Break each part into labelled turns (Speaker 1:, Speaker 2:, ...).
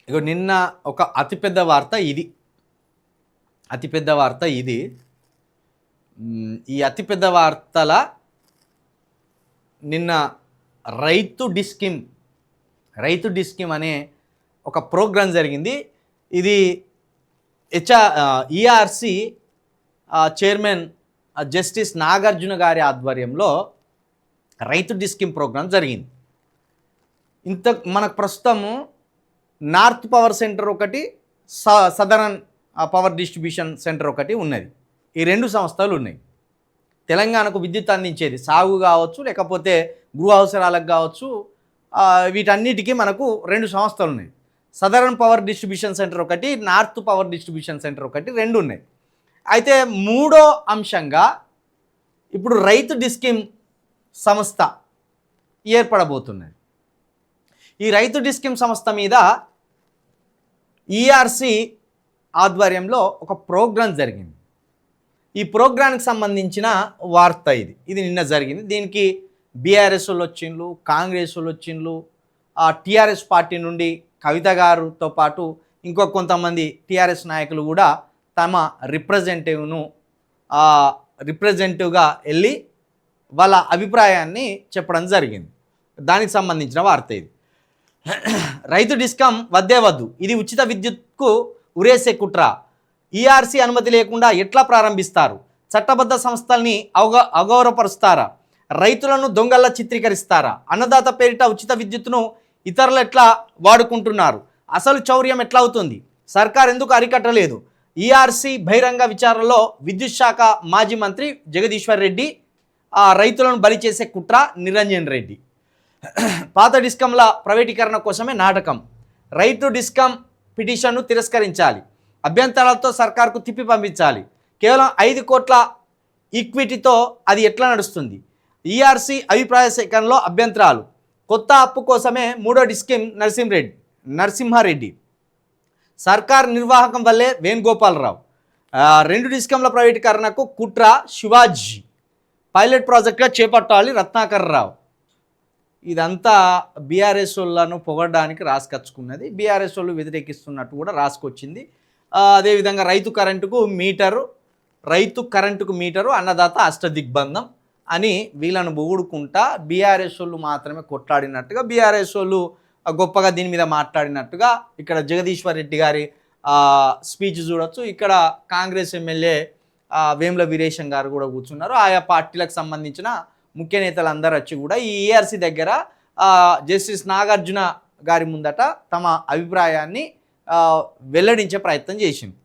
Speaker 1: ఇగో నిన్న ఒక అతిపెద్ద వార్త ఇది. ఈ అతిపెద్ద వార్తల నిన్న రైతు డిస్కిమ్ అనే ఒక ప్రోగ్రాం జరిగింది. ఇది ఈఆర్సి చైర్మన్ జస్టిస్ నాగార్జున గారి ఆధ్వర్యంలో రైతు డిస్కిమ్ ప్రోగ్రాం జరిగింది. మనకు ప్రస్తుతము నార్త్ పవర్ సెంటర్ ఒకటి, సదరన్ పవర్ డిస్ట్రిబ్యూషన్ సెంటర్ ఒకటి ఉన్నది. ఈ రెండు సంస్థలు ఉన్నాయి. తెలంగాణకు విద్యుత్ అందించేది సాగు కావచ్చు, లేకపోతే గృహ అవసరాలకు కావచ్చు, వీటన్నిటికీ మనకు రెండు సంస్థలు ఉన్నాయి. సదరన్ పవర్ డిస్ట్రిబ్యూషన్ సెంటర్ ఒకటి, నార్త్ పవర్ డిస్ట్రిబ్యూషన్ సెంటర్ ఒకటి, రెండు ఉన్నాయి. అయితే మూడో అంశంగా ఇప్పుడు రైతు డిస్కిమ్ సంస్థ ఏర్పడబోతున్నది. ఈ రైతు డిస్కిమ్ సంస్థ మీద ఈఆర్సి ఆధ్వర్యంలో ఒక ప్రోగ్రాం జరిగింది. ఈ ప్రోగ్రాంకి సంబంధించిన వార్త ఇది నిన్న జరిగింది. దీనికి బీఆర్ఎస్ వాళ్ళు వచ్చిండ్రు, కాంగ్రెస్ వాళ్ళు వచ్చిండ్రు, టీఆర్ఎస్ పార్టీ నుండి కవిత గారితో పాటు ఇంకో కొంతమంది టీఆర్ఎస్ నాయకులు కూడా తమ రిప్రజెంటేటివ్గా వెళ్ళి వాళ్ళ అభిప్రాయాన్ని చెప్పడం జరిగింది. దానికి సంబంధించిన వార్త ఇది. రైతు డిస్కమ్ వద్దే వద్దు, ఇది ఉచిత విద్యుత్కు ఉరేసే కుట్ర, ఈఆర్సీ అనుమతి లేకుండా ఎట్లా ప్రారంభిస్తారు, చట్టబద్ధ సంస్థల్ని అగౌరవపరుస్తారా, రైతులను దొంగల్లా చిత్రీకరిస్తారా, అన్నదాత పేరిట ఉచిత విద్యుత్తును ఇతరులు ఎట్లా వాడుకుంటున్నారు, అసలు చౌర్యం ఎట్లా అవుతుంది, సర్కార్ ఎందుకు అరికట్టలేదు, ఈఆర్సీ బహిరంగ విచారణలో విద్యుత్ శాఖ మాజీ మంత్రి జగదీశ్వర్ రెడ్డి, రైతులను బలి చేసే కుట్ర నిరంజన్ రెడ్డి, పాత డిస్కంల ప్రైవేటీకరణ కోసమే నాటకం, రైతు డిస్కమ్ పిటిషన్ను తిరస్కరించాలి, అభ్యంతరాలతో సర్కార్కు తిప్పి పంపించాలి, కేవలం 5 కోట్ల ఈక్విటీతో అది ఎట్లా నడుస్తుంది, ఈఆర్సీ అభిప్రాయ సేకరణలో అభ్యంతరాలు, కొత్త అప్పు కోసమే మూడో డిస్కిమ్ నరసింహారెడ్డి, సర్కార్ నిర్వాహకం వల్లే వేణుగోపాలరావు, 2 డిస్కంల ప్రైవేటీకరణకు కుట్ర శివాజీ, పైలట్ ప్రాజెక్టుగా చేపట్టాలి రత్నాకర్ రావు. ఇదంతా బీఆర్ఎస్ వాళ్ళను పొగడడానికి రాసుకొచ్చుకున్నది. బీఆర్ఎస్ వాళ్ళు వ్యతిరేకిస్తున్నట్టు కూడా రాసుకొచ్చింది. అదేవిధంగా రైతు కరెంటుకు మీటరు అన్నదాత అష్టదిగ్బంధం అని వీళ్ళను పొగుడుకుంటా బీఆర్ఎస్ వాళ్ళు మాత్రమే కొట్లాడినట్టుగా, బీఆర్ఎస్ వాళ్ళు గొప్పగా దీని మీద మాట్లాడినట్టుగా ఇక్కడ జగదీశ్వర్ రెడ్డి గారి స్పీచ్ చూడొచ్చు. ఇక్కడ కాంగ్రెస్ ఎమ్మెల్యే వేముల వీరేశం గారు కూడా కూర్చున్నారు. ఆయా పార్టీలకు సంబంధించిన ముఖ్య నేతలు అందరూ వచ్చి కూడా ఈ ఈఆర్సీ దగ్గర జస్టిస్ నాగార్జున గారి ముందట తమ అభిప్రాయాన్ని వెల్లడించే ప్రయత్నం చేసింది.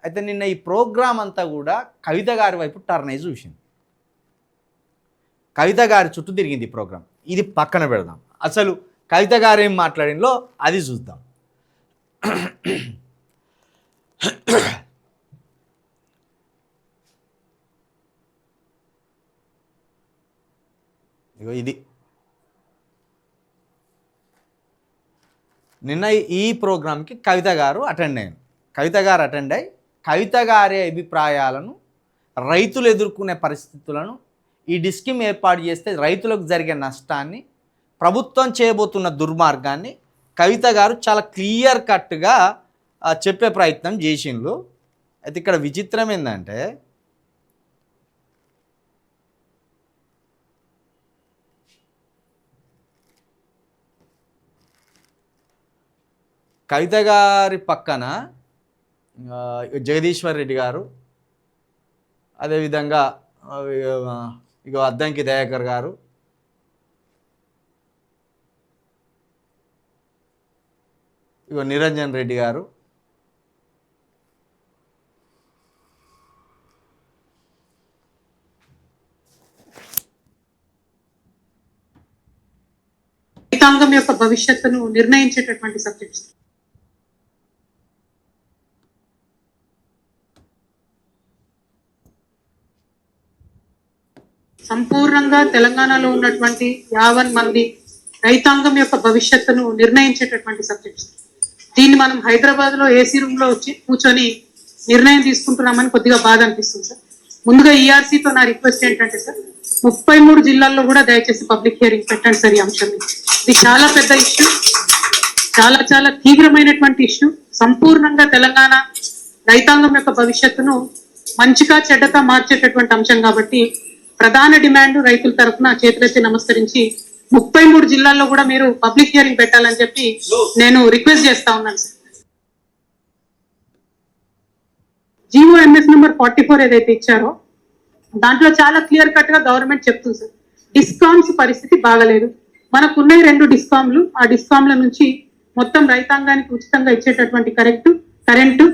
Speaker 1: అయితే నిన్న ఈ ప్రోగ్రాం అంతా కూడా కవిత గారి వైపు టర్న్ అయి చూసింది. కవిత గారి చుట్టూ తిరిగింది ఈ ప్రోగ్రాం. ఇది పక్కన పెడదాం, అసలు కవిత గారు ఏం మాట్లాడిందో అది చూద్దాం. ఇగో ఇది నిన్న ఈ ప్రోగ్రాంకి కవిత గారు అటెండ్ అయ్యారు. కవిత గారి అభిప్రాయాలను, రైతులు ఎదుర్కొనే పరిస్థితులను, ఈ డిస్కిమ్ ఏర్పాటు చేస్తే రైతులకు జరిగే నష్టాన్ని, ప్రభుత్వం చేయబోతున్న దుర్మార్గాన్ని కవిత గారు చాలా క్లియర్ కట్గా చెప్పే ప్రయత్నం చేసిండ్రు. అయితే ఇక్కడ విచిత్రం ఏంటంటే కవిత గారి పక్కన జగదీశ్వర్ రెడ్డి గారు, అదేవిధంగా ఇక అద్దంకి దయాకర్ గారు, ఇక నిరంజన్ రెడ్డి గారు,
Speaker 2: రైతాంగం యొక్క భవిష్యత్తును నిర్ణయించేటటువంటి సబ్జెక్ట్స్. సంపూర్ణంగా తెలంగాణలో ఉన్నటువంటి 50 మంది రైతాంగం యొక్క భవిష్యత్తును నిర్ణయించేటటువంటి సబ్జెక్ట్స్. దీన్ని మనం హైదరాబాద్ లో ఏసీ రూమ్ లో వచ్చి కూర్చొని నిర్ణయం తీసుకుంటున్నామని కొద్దిగా బాధ అనిపిస్తుంది సార్. ముందుగా ఈఆర్సీతో నా రిక్వెస్ట్ ఏంటంటే సార్, 33 జిల్లాల్లో కూడా దయచేసి పబ్లిక్ హియరింగ్ పెట్టండి సార్. ఈ అంశం ఇది చాలా పెద్ద ఇష్యూ, చాలా చాలా తీవ్రమైనటువంటి ఇష్యూ. సంపూర్ణంగా తెలంగాణ రైతాంగం యొక్క భవిష్యత్తును మంచిగా చెడ్డగా మార్చేటటువంటి అంశం కాబట్టి ప్రధాన డిమాండ్ రైతుల తరఫున చేతులెత్తి నమస్కరించి 33 జిల్లాల్లో కూడా మీరు పబ్లిక్ హియరింగ్ పెట్టాలని చెప్పి నేను రిక్వెస్ట్ చేస్తా ఉన్నాను సార్. GOMS నెంబర్ 44 ఏదైతే ఇచ్చారో దాంట్లో చాలా క్లియర్ కట్ గా గవర్నమెంట్ చెప్తుంది సార్, డిస్కామ్స్ పరిస్థితి బాగలేదు. మనకున్న 2 డిస్కామ్లు, ఆ డిస్కామ్ల నుంచి మొత్తం రైతాంగానికి ఉచితంగా ఇచ్చేటటువంటి కరెంటు,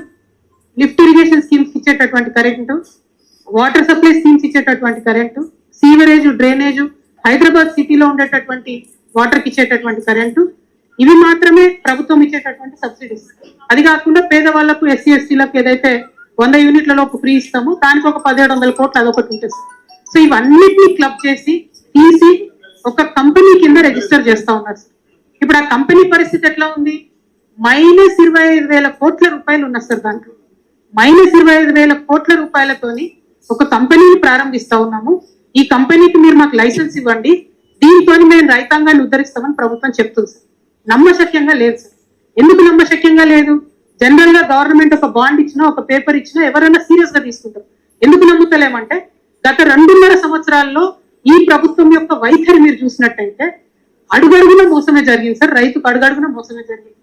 Speaker 2: లిఫ్ట్ ఇరిగేషన్ స్కీమ్స్ ఇచ్చేటటువంటి కరెంటు, వాటర్ సప్లై స్కీమ్స్ ఇచ్చేటటువంటి కరెంటు, సీవరేజ్, డ్రైనేజ్, హైదరాబాద్ సిటీలో ఉండేటటువంటి వాటర్కి ఇచ్చేటటువంటి కరెంటు, ఇవి మాత్రమే ప్రభుత్వం ఇచ్చేటటువంటి సబ్సిడీస్. అది కాకుండా పేదవాళ్లకు, SC STలకు ఏదైతే 100 యూనిట్ల లోపు ఫ్రీ ఇస్తామో దానికి ఒక 1700 కోట్లు అదొకటి ఉంటుంది. సో ఇవన్నిటినీ క్లబ్ చేసి తీసి ఒక కంపెనీ కింద రిజిస్టర్ చేస్తా ఉన్నారు. ఇప్పుడు ఆ కంపెనీ పరిస్థితి ఎట్లా ఉంది? -25,000 కోట్ల రూపాయలు ఉన్నారు సార్. దాంట్లో -25,000 కోట్ల రూపాయలతోని ఒక కంపెనీని ప్రారంభిస్తా ఉన్నాము. ఈ కంపెనీకి మీరు మాకు లైసెన్స్ ఇవ్వండి, దీంతో మేము రైతాంగాన్ని ఉద్ధరిస్తామని ప్రభుత్వం చెప్తుంది సార్. నమ్మశక్యంగా లేదు సార్. ఎందుకు నమ్మశక్యంగా లేదు? జనరల్ గా గవర్నమెంట్ ఒక బాండ్ ఇచ్చినా, ఒక పేపర్ ఇచ్చినా ఎవరైనా సీరియస్ గా తీసుకుంటారు. ఎందుకు నమ్ముతలేమంటే గత 2.5 సంవత్సరాల్లో ఈ ప్రభుత్వం యొక్క వైఖరి మీరు చూసినట్టయితే అడుగడుగున మోసమే జరిగింది సార్. రైతుకు అడుగడుగున మోసమే జరిగింది.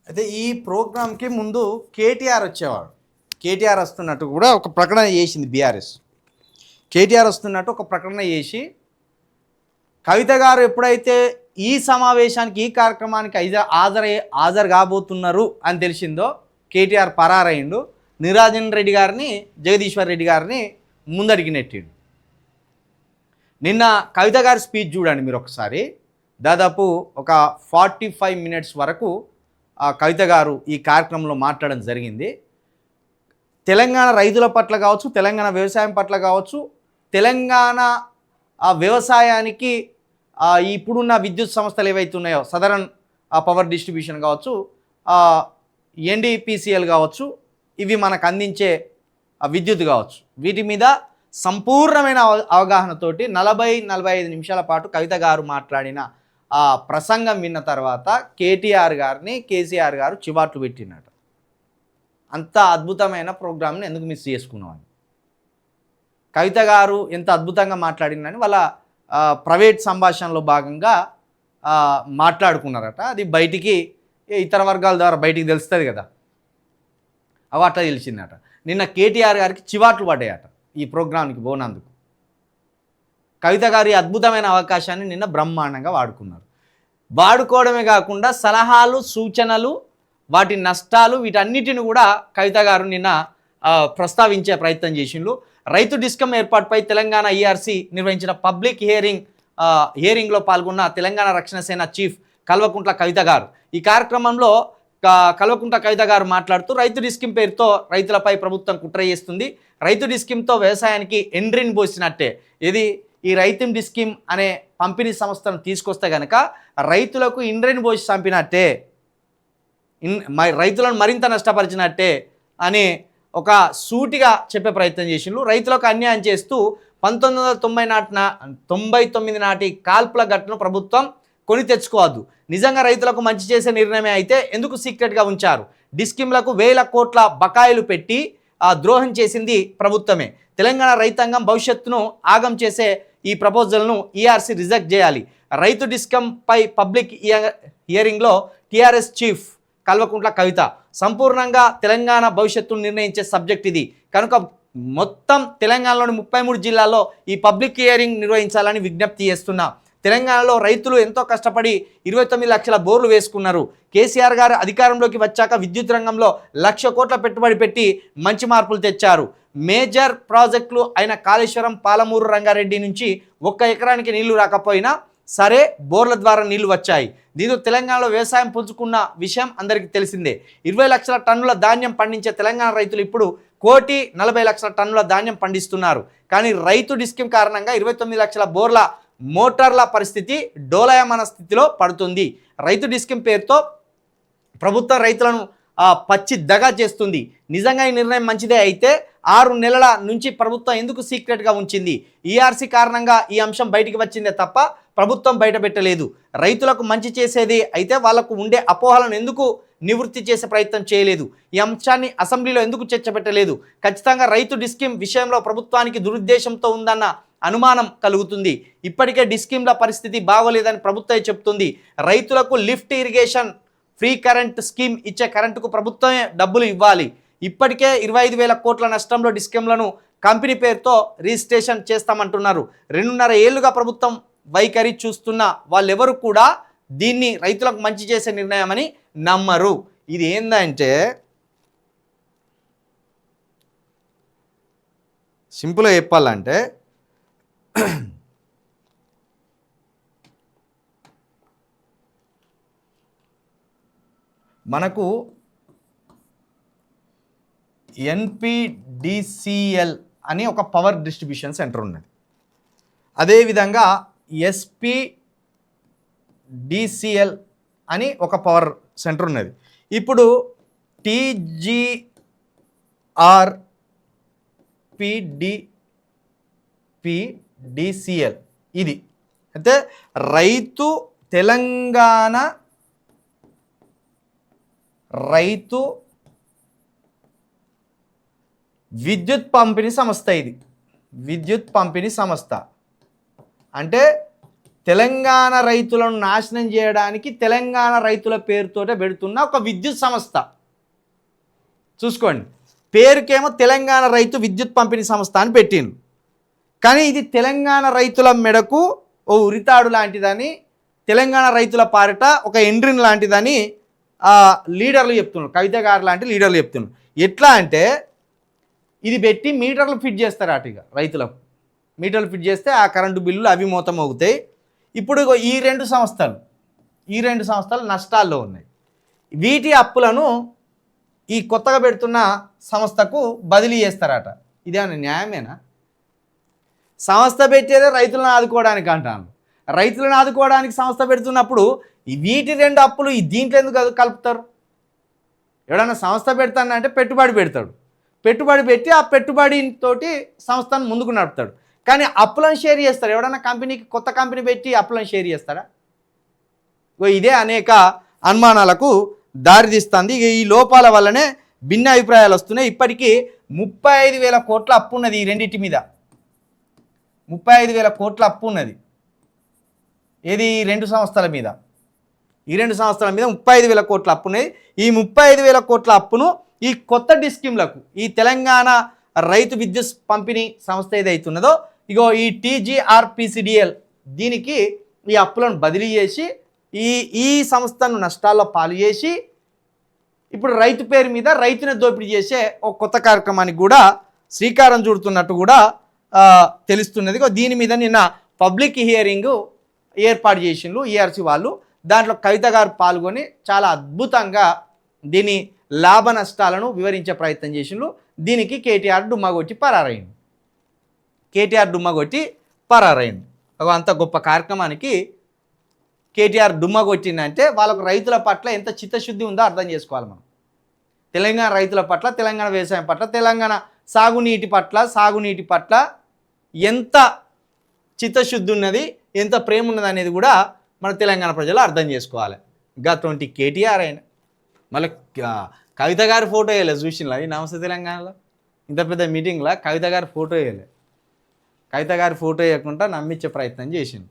Speaker 1: అయితే ఈ ప్రోగ్రాంకి ముందు కేటీఆర్ వచ్చేవాడు. కేటీఆర్ వస్తున్నట్టు కూడా ఒక ప్రకటన చేసింది బీఆర్ఎస్. కేటీఆర్ వస్తున్నట్టు ఒక ప్రకటన చేసి కవిత గారు ఎప్పుడైతే ఈ సమావేశానికి, ఈ కార్యక్రమానికి హాజరు కాబోతున్నారు అని తెలిసిందో కేటీఆర్ పరారయ్యిండు. నిరంజన్ రెడ్డి గారిని, జగదీశ్వర్ రెడ్డి గారిని ముందడికి నెట్టిండు. నిన్న కవిత గారి స్పీచ్ చూడండి మీరు ఒకసారి. దాదాపు ఒక 45 మినిట్స్ వరకు కవిత గారు ఈ కార్యక్రమంలో మాట్లాడడం జరిగింది. తెలంగాణ రైతుల పట్ల కావచ్చు, తెలంగాణ వ్యవసాయం పట్ల కావచ్చు, తెలంగాణ వ్యవసాయానికి ఇప్పుడున్న విద్యుత్ సంస్థలు ఏవైతే ఉన్నాయో, సదరన్ పవర్ డిస్ట్రిబ్యూషన్ కావచ్చు, NDPCL కావచ్చు, ఇవి మనకు అందించే విద్యుత్ కావచ్చు, వీటి మీద సంపూర్ణమైన అవగాహనతోటి 40-45 నిమిషాల పాటు కవిత గారు మాట్లాడిన ఆ ప్రసంగం విన్న తర్వాత కేటీఆర్ గారిని కేసీఆర్ గారు చివాట్లు పెట్టినట్టు. అంత అద్భుతమైన ప్రోగ్రామ్ని ఎందుకు మిస్ చేసుకున్నామని. కవిత గారు ఎంత అద్భుతంగా మాట్లాడిందని వాళ్ళ ప్రైవేట్ సంభాషణలో భాగంగా మాట్లాడుకున్నారట. అది బయటికి ఇతర వర్గాల ద్వారా బయటికి తెలుస్తుంది కదా, అవి అట్లా తెలిసిందట. నిన్న కేటీఆర్ గారికి చివాట్లు పడ్డాయట ఈ ప్రోగ్రాంకి పోనందుకు. కవిత గారి అద్భుతమైన అవకాశాన్ని నిన్న బ్రహ్మాండంగా వాడుకున్నారు. వాడుకోవడమే కాకుండా సలహాలు, సూచనలు, వాటి నష్టాలు, వీటన్నిటిని కూడా కవిత గారు నిన్న ప్రస్తావించే ప్రయత్నం చేసిండ్రు. రైతు డిస్కమ్ ఏర్పాటుపై తెలంగాణ ERC నిర్వహించిన పబ్లిక్ హియరింగ్లో పాల్గొన్న తెలంగాణ రక్షణ సేన చీఫ్ కల్వకుంట్ల కవిత గారు. ఈ కార్యక్రమంలో కల్వకుంట్ల కవిత గారు మాట్లాడుతూ రైతు డిస్కమ్ పేరుతో రైతులపై ప్రభుత్వం కుట్ర చేస్తుంది. రైతు డిస్కమ్తో వ్యవసాయానికి ఎండ్రిన్ పోసినట్టే. ఇది ఈ రైతు డిస్కమ్ అనే పంపిణీ సంస్థను తీసుకొస్తే కనుక రైతులకు ఇండ్రెన్ పోసి చంపినట్టే, రైతులను మరింత నష్టపరిచినట్టే అని ఒక సూటిగా చెప్పే ప్రయత్నం చేసిండ్రు. రైతులకు అన్యాయం చేస్తూ 1999 నాటి కాల్పుల ఘటనను ప్రభుత్వం కొని తెచ్చుకోవద్దు. నిజంగా రైతులకు మంచి చేసే నిర్ణయమే అయితే ఎందుకు సీక్రెట్గా ఉంచారు? డిస్కిమ్లకు 1000 కోట్ల బకాయిలు పెట్టి ద్రోహం చేసింది ప్రభుత్వమే. తెలంగాణ రైతాంగం భవిష్యత్తును ఆగం చేసే ఈ ప్రపోజల్ను ERC రిజెక్ట్ చేయాలి. రైతు డిస్కమ్పై public హియరింగ్లో TRS chief Kalvakuntla Kavitha. సంపూర్ణంగా తెలంగాణ భవిష్యత్తును నిర్ణయించే సబ్జెక్ట్ ఇది కనుక మొత్తం తెలంగాణలోని 33 జిల్లాల్లో ఈ పబ్లిక్ హియరింగ్ నిర్వహించాలని విజ్ఞప్తి చేస్తున్నా. తెలంగాణలో రైతులు ఎంతో కష్టపడి 29 లక్షల బోర్లు వేసుకున్నారు. కేసీఆర్ గారు అధికారంలోకి వచ్చాక విద్యుత్ రంగంలో 1,00,000 కోట్ల పెట్టుబడి పెట్టి మంచి మార్పులు తెచ్చారు. మేజర్ ప్రాజెక్టులు అయిన కాళేశ్వరం, పాలమూరు రంగారెడ్డి నుంచి 1 ఎకరానికి నీళ్లు రాకపోయినా సరే బోర్ల ద్వారా నీళ్లు వచ్చాయి. దీంతో తెలంగాణలో వ్యవసాయం పుంజుకున్న విషయం అందరికీ తెలిసిందే. 20 లక్షల టన్నుల ధాన్యం పండించే తెలంగాణ రైతులు ఇప్పుడు 1,40 లక్షల టన్నుల ధాన్యం పండిస్తున్నారు. కానీ రైతు డిస్కమ్ కారణంగా 29 లక్షల బోర్ల మోటార్ల పరిస్థితి డోలయమాన స్థితిలో పడుతుంది. రైతు డిస్కమ్ పేరుతో ప్రభుత్వం రైతులను పచ్చి దగా చేస్తుంది. నిజంగా ఈ నిర్ణయం మంచిదే అయితే 6 నెలల నుంచి ప్రభుత్వం ఎందుకు సీక్రెట్గా ఉంచింది? ఈఆర్సీ కారణంగా ఈ అంశం బయటికి వచ్చిందే తప్ప ప్రభుత్వం బయటపెట్టలేదు. రైతులకు మంచి చేసేది అయితే వాళ్లకు ఉండే అపోహలను ఎందుకు నివృత్తి చేసే ప్రయత్నం చేయలేదు? ఈ అంశాన్ని అసెంబ్లీలో ఎందుకు చర్చ పెట్టలేదు? ఖచ్చితంగా రైతు డిస్కీమ్ విషయంలో ప్రభుత్వానికి దురుద్దేశంతో ఉందన్న అనుమానం కలుగుతుంది. ఇప్పటికే డిస్కీమ్ల పరిస్థితి బాగోలేదని ప్రభుత్వమే చెప్తుంది. రైతులకు lift irrigation free current scheme ఇచ్చే కరెంటుకు ప్రభుత్వమే డబ్బులు ఇవ్వాలి. ఇప్పటికే 25,000 కోట్ల నష్టంలో డిస్కీమ్లను కంపెనీ పేరుతో రిజిస్ట్రేషన్ చేస్తామంటున్నారు. 2.5 ఏళ్లుగా ప్రభుత్వం వైఖరి చూస్తున్న వాళ్ళెవరు కూడా దీన్ని రైతులకు మంచి చేసే నిర్ణయమని నమ్మరు. ఇది ఏందంటే సింపుల్గా చెప్పాలంటే మనకు ఎన్పిడిసిఎల్ అని ఒక పవర్ డిస్ట్రిబ్యూషన్ సెంటర్ ఉన్నది. అదేవిధంగా ఎస్పిడిసిఎల్ అని ఒక పవర్ సెంటర్ ఉన్నది. ఇప్పుడు టీజీఆర్పిడిసిఎల్ ఇది అయితే తెలంగాణ రైతు విద్యుత్ పంపిణీ సంస్థ. ఇది విద్యుత్ పంపిణీ సంస్థ అంటే తెలంగాణ రైతులను నాశనం చేయడానికి తెలంగాణ రైతుల పేరుతోటే పెడుతున్న ఒక విద్యుత్ సంస్థ. చూసుకోండి, పేరుకేమో తెలంగాణ రైతు విద్యుత్ పంపిణీ సంస్థ అని పెట్టిండు, కానీ ఇది తెలంగాణ రైతుల మెడకు ఓ ఉరితాడు లాంటిదని, తెలంగాణ రైతుల పారిట ఒక ఎండ్రిన్ లాంటిదని లీడర్లు చెప్తున్నారు, కవిత గారు లాంటి లీడర్లు చెప్తున్నారు. ఎట్లా అంటే ఇది పెట్టి మీటర్లు ఫిట్ చేస్తారు అటు, ఇక రైతులకు మీటర్లు ఫిట్ చేస్తే ఆ కరెంటు బిల్లులు అవి మోతం అవుతాయి. ఇప్పుడు ఈ రెండు సంస్థలు నష్టాల్లో ఉన్నాయి. వీటి అప్పులను ఈ కొత్తగా పెడుతున్న సంస్థకు బదిలీ చేస్తారట. ఇదేమన్నా న్యాయమేనా? సంస్థ పెట్టేదే రైతులను ఆదుకోవడానికి అంటాను. రైతులను ఆదుకోవడానికి సంస్థ పెడుతున్నప్పుడు వీటి 2 అప్పులు దీంట్లో ఎందుకు కలుపుతారు? ఎవడన్నా సంస్థ పెడతానంటే పెట్టుబడి పెడతాడు, పెట్టుబడి పెట్టి ఆ పెట్టుబడితోటి సంస్థను ముందుకు నడుపుతాడు. కానీ అప్పులను షేర్ చేస్తారు. ఎవడన్నా కంపెనీకి కొత్త కంపెనీ పెట్టి అప్పులను షేర్ చేస్తారా? ఇదే అనేక అనుమానాలకు దారితీస్తుంది. ఈ లోపాల వల్లనే భిన్న అభిప్రాయాలు వస్తున్నాయి. ఇప్పటికీ 35,000 కోట్ల అప్పు ఉన్నది ఈ రెండింటి మీద. 35,000 కోట్ల అప్పు ఉన్నది. ఏది? ఈ రెండు సంస్థల మీద. ఈ రెండు సంస్థల మీద 35,000 కోట్ల అప్పు ఉన్నది. ఈ 35,000 కోట్ల అప్పును ఈ కొత్త డిస్కీమ్లకు, ఈ తెలంగాణ రైతు విద్యుత్ పంపిణీ సంస్థ ఏదైతున్నదో ఇగో ఈ టీజీఆర్పిసిడిఎల్ దీనికి ఈ అప్పులను బదిలీ చేసి ఈ సంస్థను నష్టాల్లో పాలు చేసి ఇప్పుడు రైతు పేరు మీద రైతుని దోపిడీ చేసే ఒక కొత్త కార్యక్రమానికి కూడా శ్రీకారం చుడుతున్నట్టు కూడా తెలుస్తున్నది. దీని మీద నిన్న పబ్లిక్ హియరింగ్ ఏర్పాటు చేసిండ్రు ఈఆర్సీ వాళ్ళు. దాంట్లో కవిత గారు పాల్గొని చాలా అద్భుతంగా దీని లాభ నష్టాలను వివరించే ప్రయత్నం చేసిండ్రు. దీనికి కేటీఆర్ డుమ్మగొట్టి పరారైంది. అంత గొప్ప కార్యక్రమానికి కేటీఆర్ డుమ్మగొట్టిందంటే వాళ్ళకు రైతుల పట్ల ఎంత చిత్తశుద్ధి ఉందో అర్థం చేసుకోవాలి మనం. తెలంగాణ రైతుల పట్ల, తెలంగాణ వ్యవసాయం పట్ల, తెలంగాణ సాగునీటి పట్ల ఎంత చిత్తశుద్ధి ఉన్నది, ఎంత ప్రేమ ఉన్నది అనేది కూడా మన తెలంగాణ ప్రజలు అర్థం చేసుకోవాలి. గటువంటి కేటీఆర్ అయినా మళ్ళీ కవిత గారి ఫోటో వేయలేదు. చూసినా ఈ నమస్తే తెలంగాణలో ఇంత పెద్ద మీటింగ్లో కవిత గారి ఫోటో వేయలేదు. కవిత గారి ఫోటో వేయకుండా నమ్మించే ప్రయత్నం చేసింది.